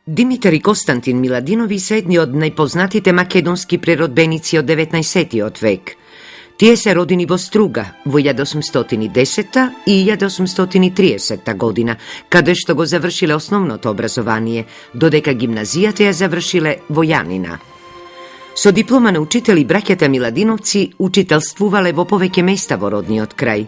Димитар и Константин Миладинови се едни од најпознатите македонски преродбеници од 19. век. Тие се родени во Струга во 1810 и 1830 година, каде што го завршиле основното образование, додека гимназијата ја завршиле во Јанина. Со диплома на учители браќата Миладиновци учителствувале во повеќе места во родниот крај.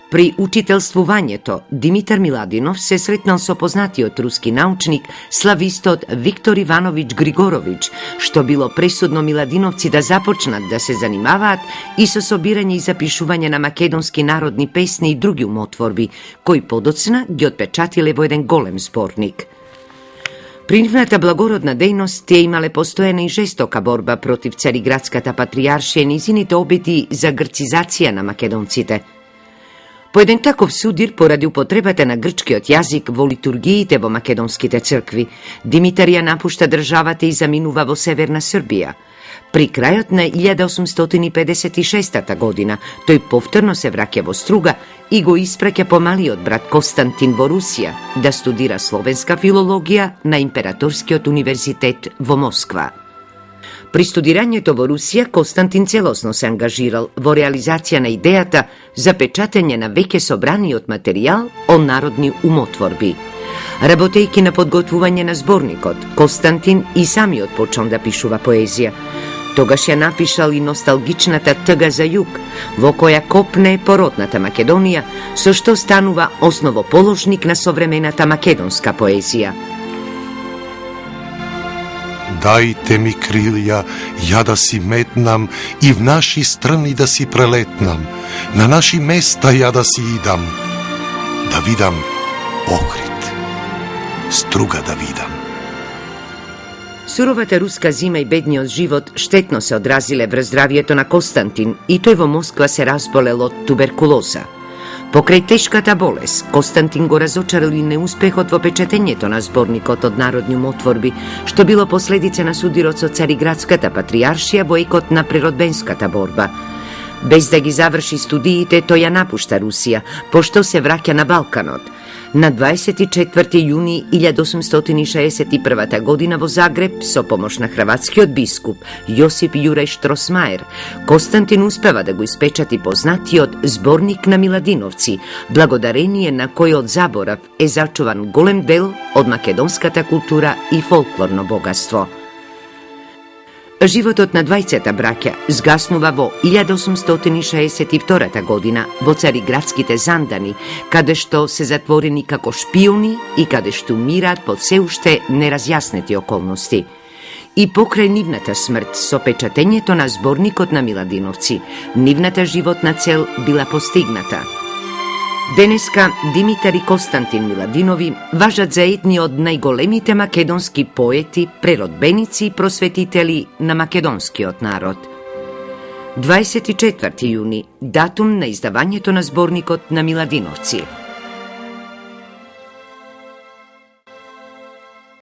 При учителствувањето Димитар Миладинов се сретнал со познатиот руски научник, славистот Виктор Иванович Григорович, што било пресудно Миладиновци да започнат да се занимаваат и со собирање и запишување на македонски народни песни и други умотворби, кои подоцна ги отпечатиле во еден голем зборник. При нивната благородна дејност тие имале постојана и жестока борба против Цариградската патријаршија и низините обиди за грцизација на македонците. По еден таков судир, поради употребата на грчкиот јазик во литургиите во македонските цркви, Димитар ја напушта државата и заминува во Северна Србија. При крајот на 1856 година, тој повторно се враќа во Струга и го испраќа помалиот брат Константин во Русија да студира словенска филологија на Императорскиот универзитет во Москва. При студирањето во Русија, Константин целосно се ангажирал во реализација на идејата за печатење на веќе собраниот материјал о народни умотворби. Работејќи на подготвување на зборникот, Константин и самиот почнал да пишува поезија. Тогаш ја напишал и носталгичната Тъга за југ, во која копне породната Македонија, со што станува основоположник на современата македонска поезија. Дајте ми крилја, ја да си метнам и в наши страни да си прелетнам, на наши места ја да си идам, да видам Охрид, Струга да видам. Суровата руска зима и бедниот живот штетно се одразиле врз здравието на Константин и тој во Москва се разболел од туберкулоза. Покрај тешката болест, Константин го разочарал и неуспехот во печатењето на зборникот од народни умотворби, што било последица на судирот со Цариградската патријаршија во екот на преродбенската борба. Без да ги заврши студиите, тој ја напушта Русија, пошто се враќа на Балканот. На 24. јуни 1861 година во Загреб, со помош на хрватскиот бискуп Јосип Јурај Штросмајер, Константин успева да го испечати познатиот Зборник на Миладиновци, благодарение на кој од заборав е зачуван голем дел од македонската култура и фолклорно богатство. Животот на двајцата браќа згаснува во 1862 година во Цариградските Зандани, каде што се затворени како шпиони и каде што умираат под се уште неразјаснети околности. И покрај нивната смрт со печатењето на Зборникот на Миладиновци, нивната животна цел била постигната. Денеска Димитар и Константин Миладинови важат за едни од најголемите македонски поети, преродбеници и просветители на македонскиот народ. 24. јуни, датум на издавањето на Зборникот на Миладиновци.